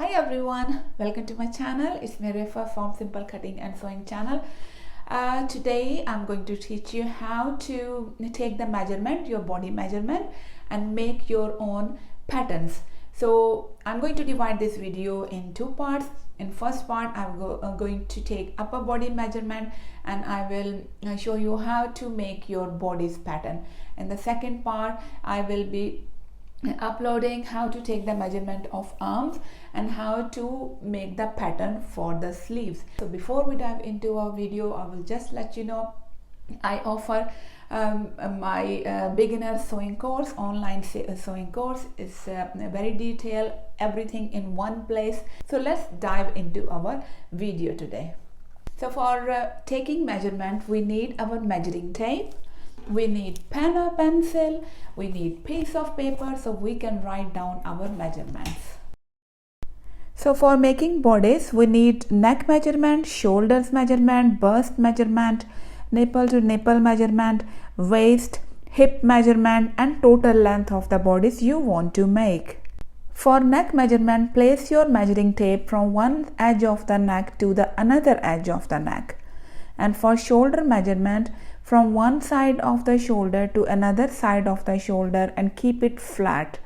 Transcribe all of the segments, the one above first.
Hi everyone, welcome to my channel. It's Refa from Simple Cutting and Sewing channel. Today I'm going to teach you how to take the measurement, your body measurement, and make your own patterns. So I'm going to divide this video in two parts. In first part I'm going to take upper body measurement and I will show you how to make your bodice pattern. In the second part I will be uploading how to take the measurement of arms and how to make the pattern for the sleeves. So before we dive into our video, I will just let you know I offer my beginner sewing course, online sewing course. Is very detailed, everything in one place. So let's dive into our video today. So for taking measurement, we need our measuring tape. We need pen or pencil, we need piece of paper so we can write down our measurements. So for making bodice, we need neck measurement, shoulders measurement, bust measurement, nipple to nipple measurement, waist, hip measurement, and total length of the bodice you want to make. For neck measurement, place your measuring tape from one edge of the neck to the another edge of the neck. And for shoulder measurement, from one side of the shoulder to another side of the shoulder and keep it flat.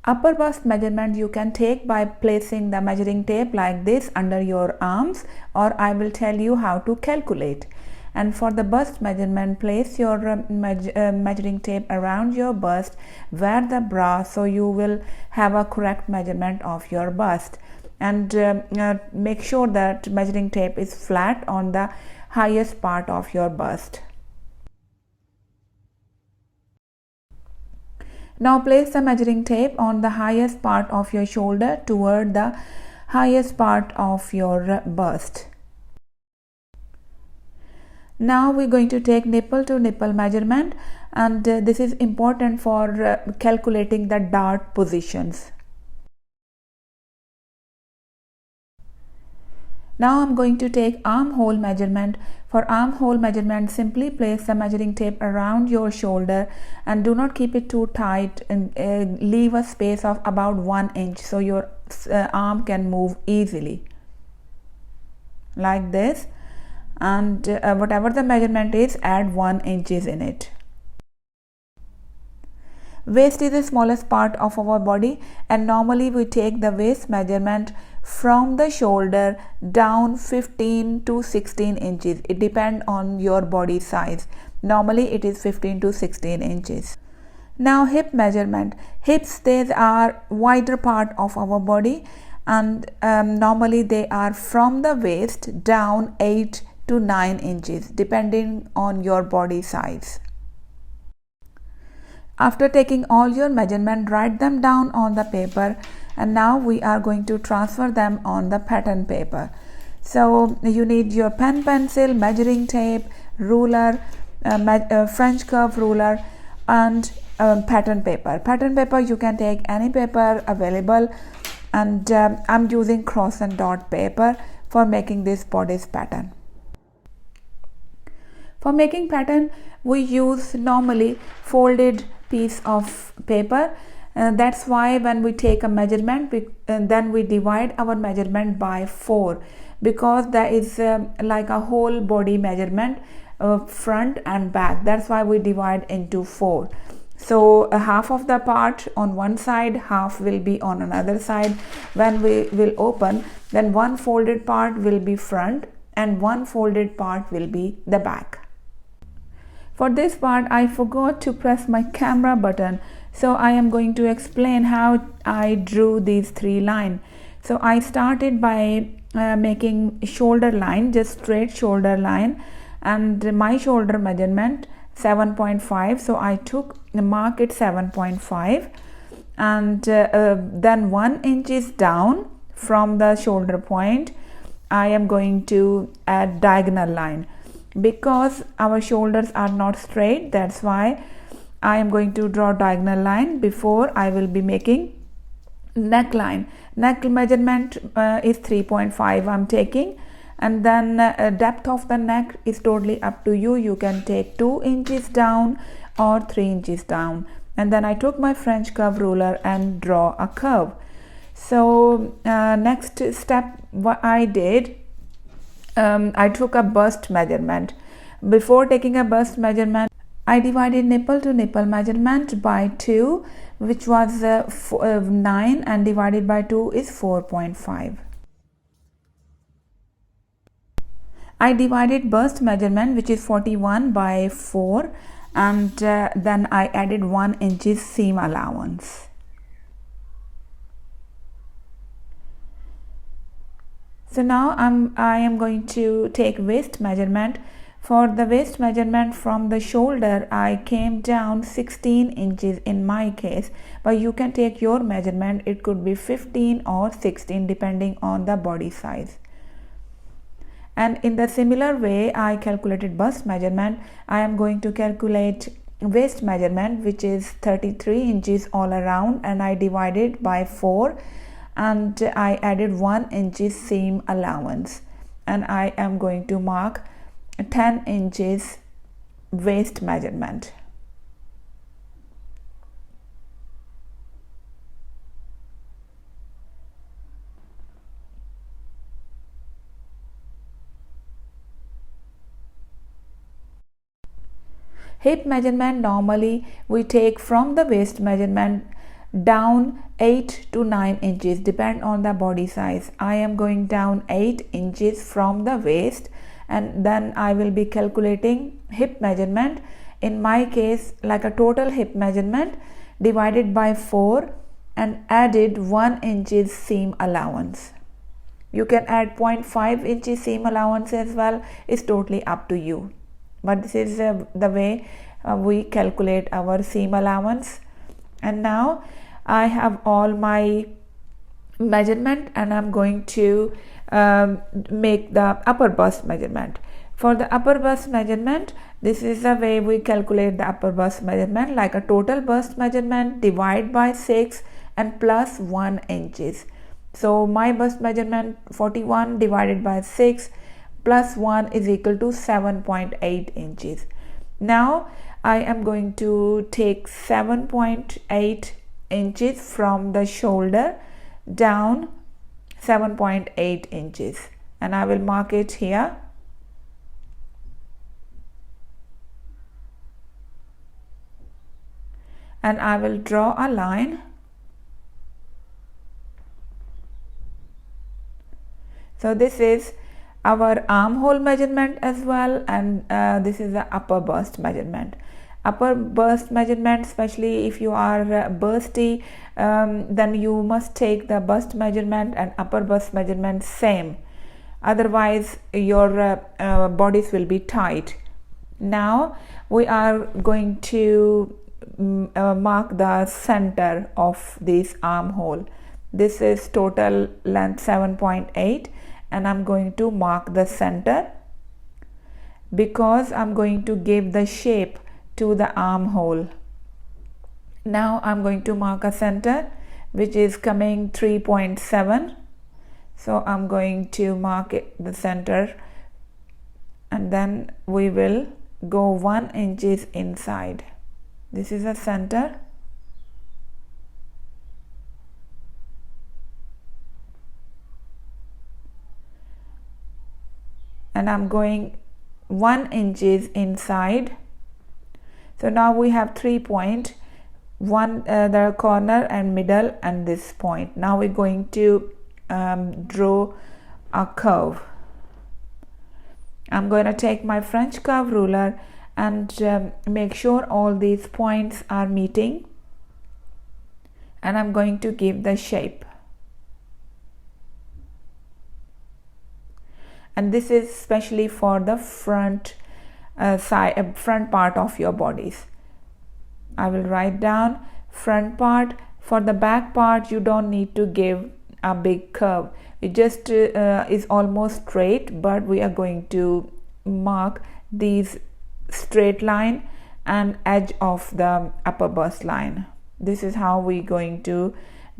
Upper bust measurement you can take by placing the measuring tape like this under your arms, or I will tell you how to calculate. And for the bust measurement, place your measuring tape around your bust, wear the bra so you will have a correct measurement of your bust. And make sure that measuring tape is flat on the highest part of your bust. Now place the measuring tape on the highest part of your shoulder toward the highest part of your bust. Now we're going to take nipple to nipple measurement, and this is important for calculating the dart positions. Now I'm going to take armhole measurement. For armhole measurement, simply place the measuring tape around your shoulder and do not keep it too tight, and leave a space of about 1 inch so your arm can move easily. Like this. And whatever the measurement is, add 1 inch in it. Waist is the smallest part of our body, and normally we take the waist measurement from the shoulder down 15 to 16 inches. It depends on your body size. Normally it is 15 to 16 inches. Now hip measurement. Hips, they are wider part of our body, and normally they are from the waist down 8 to 9 inches depending on your body size. After taking all your measurement, write them down on the paper, and now we are going to transfer them on the pattern paper. So you need your pen, pencil, measuring tape, ruler, French curve ruler, and pattern paper. Pattern paper, you can take any paper available, and I'm using cross and dot paper for making this bodice pattern. For making pattern, we use normally folded piece of paper. That's why when we take a measurement, then we divide our measurement by 4, because there is like a whole body measurement, front and back. That's why we divide into 4. So half of the part on one side, half will be on another side. When we will open, then one folded part will be front and one folded part will be the back. For this part, I forgot to press my camera button, so I am going to explain how I drew these 3 lines. So I started by making shoulder line, just straight shoulder line, and my shoulder measurement 7.5. So I took the mark at 7.5, and then 1 inch is down from the shoulder point. I am going to add diagonal line. Because our shoulders are not straight, that's why I am going to draw diagonal line before I will be making neckline. Neck measurement is 3.5 I'm taking, and then depth of the neck is totally up to you. You can take 2 inches down or 3 inches down. and then I took my French curve ruler and draw a curve. So next step, what I did, I took a bust measurement. Before taking a bust measurement, I divided nipple to nipple measurement by 2, which was 9, and divided by 2 is 4.5. I divided bust measurement, which is 41, by 4, and then I added 1 inch seam allowance. So now I am going to take waist measurement. For the waist measurement from the shoulder, I came down 16 inches in my case, but you can take your measurement. It could be 15 or 16 depending on the body size. And in the similar way, I calculated bust measurement. I am going to calculate waist measurement, which is 33 inches all around, and I divided by 4, and I added 1 inch seam allowance, and I am going to mark 10 inches waist measurement. Hip measurement, normally we take from the waist measurement down 8 to 9 inches, depend on the body size. I am going down 8 inches from the waist, and then I will be calculating hip measurement. In my case, like a total hip measurement divided by 4 and added 1 inch seam allowance. You can add 0.5 inch seam allowance as well. It's totally up to you, but this is the way we calculate our seam allowance. And now I have all my measurement, and I'm going to make the upper bust measurement. For the upper bust measurement, this is the way we calculate the upper bust measurement, like a total bust measurement divide by 6 and plus 1 inches. So my bust measurement 41 divided by 6 plus 1 is equal to 7.8 inches. Now I am going to take 7.8 inches from the shoulder down 7.8 inches, and I will mark it here. And I will draw a line. So this is our armhole measurement as well, and this is the upper bust measurement. Upper bust measurement, especially if you are bursty, then you must take the bust measurement and upper bust measurement same, otherwise your bodice will be tight. Now we are going to mark the center of this armhole. This is total length 7.8, and I'm going to mark the center because I'm going to give the shape to the armhole. Now I'm going to mark a center which is coming 3.7. So I'm going to mark it, the center, and then we will go 1 inch inside. This is a center. And I'm going 1 inch inside. So now we have 3 points, the corner and middle and this point. Now we're going to draw a curve. I'm going to take my French curve ruler and make sure all these points are meeting, and I'm going to give the shape. And this is especially for the front front part of your bodies. I will write down front part. For the back part, you don't need to give a big curve. It just is almost straight, but we are going to mark these straight line and edge of the upper bust line. This is how we're going to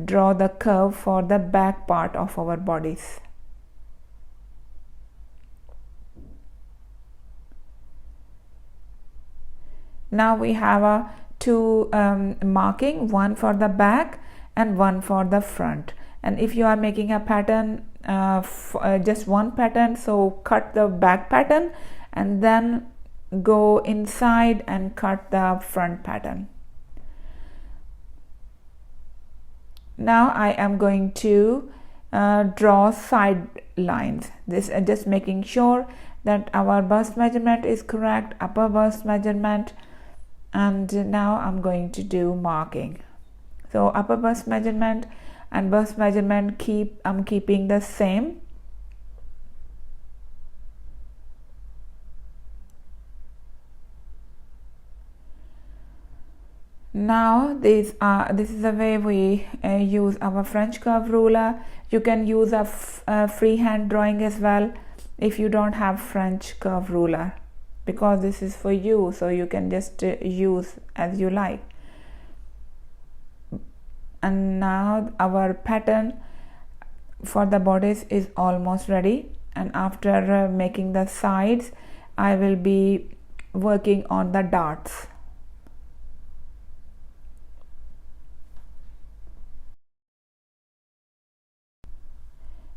draw the curve for the back part of our bodies. Now we have a two marking, one for the back and one for the front. And if you are making a pattern, just one pattern, so cut the back pattern and then go inside and cut the front pattern. Now I am going to draw side lines. This just making sure that our bust measurement is correct, upper bust measurement, and now I'm going to do marking. So upper bust measurement and bust measurement I'm keeping the same. Now this is the way we use our French curve ruler. You can use a freehand drawing as well if you don't have French curve ruler, because this is for you, so you can just use as you like. And now our pattern for the bodice is almost ready, and after making the sides, I will be working on the darts.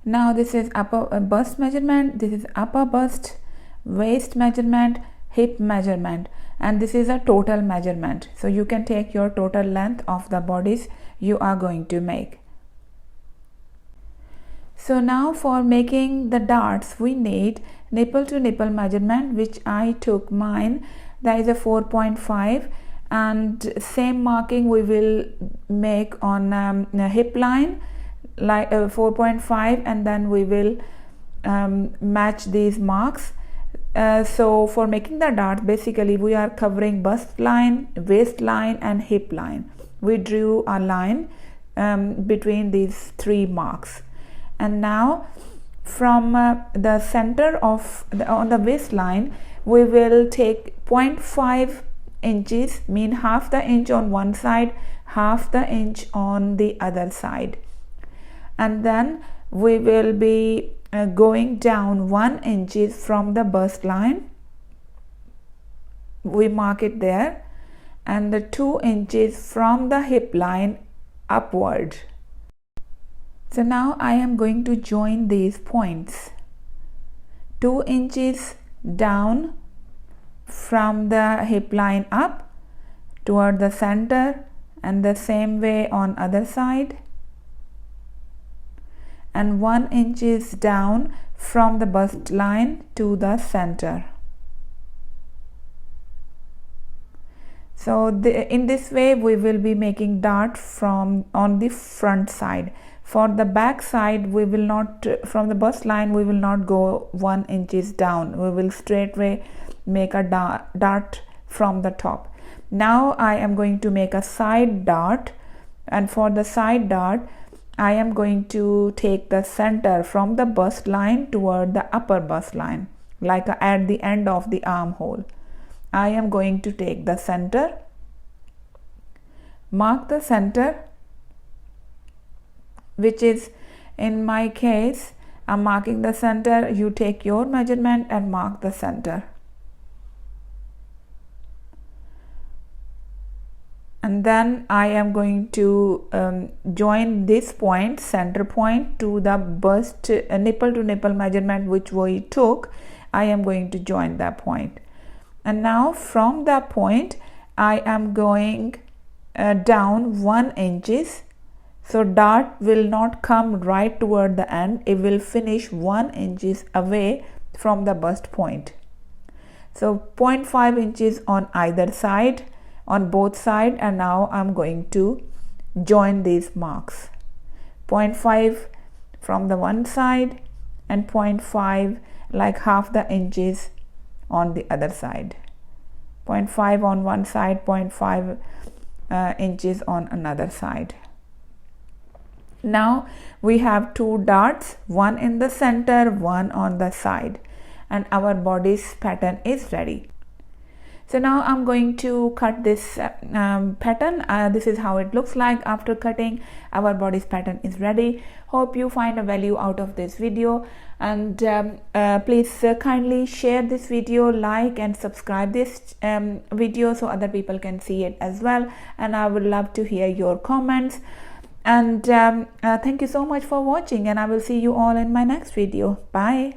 Now this is upper bust measurement, this is upper bust, waist measurement, hip measurement, and this is a total measurement. So you can take your total length of the bodice you are going to make. So now for making the darts, we need nipple to nipple measurement, which I took mine. That is a 4.5, and same marking we will make on a hip line, like 4.5, and then we will match these marks. So for making the dart, basically we are covering bust line, waist line and hip line. We drew a line between these three marks, and now from the center of on the waistline we will take 0.5 inches, mean half the inch on one side, half the inch on the other side, and then we will be going down 1 inch from the bust line. We mark it there, and the 2 inches from the hip line upward. So now I am going to join these points. 2 inches down from the hip line up toward the center, and the same way on other side, and 1 inch down from the bust line to the center. So in this way we will be making dart from on the front side. For the back side, we will not, from the bust line we will not go 1 inch down. We will straightway make a dart from the top. Now I am going to make a side dart, and for the side dart I am going to take the center from the bust line toward the upper bust line, like at the end of the armhole. I am going to take the center, mark the center, which is, in my case, I'm marking the center. You take your measurement and mark the center. And then I am going to join this point, center point, to the bust nipple to nipple measurement which we took. I am going to join that point. And now from that point I am going down 1 inch. So dart will not come right toward the end, it will finish 1 inch away from the bust point. So 0.5 inches on either side, on both sides, and now I'm going to join these marks. 0.5 from the one side and 0.5, like half the inches on the other side. 0.5 on one side, 0.5 inches on another side. Now we have two darts, one in the center, one on the side, and our bodice pattern is ready. So now I'm going to cut this pattern. This is how it looks like after cutting. Our bodice pattern is ready. Hope you find a value out of this video, and please kindly share this video, like and subscribe this video so other people can see it as well. And I would love to hear your comments. And thank you so much for watching, and I will see you all in my next video. Bye.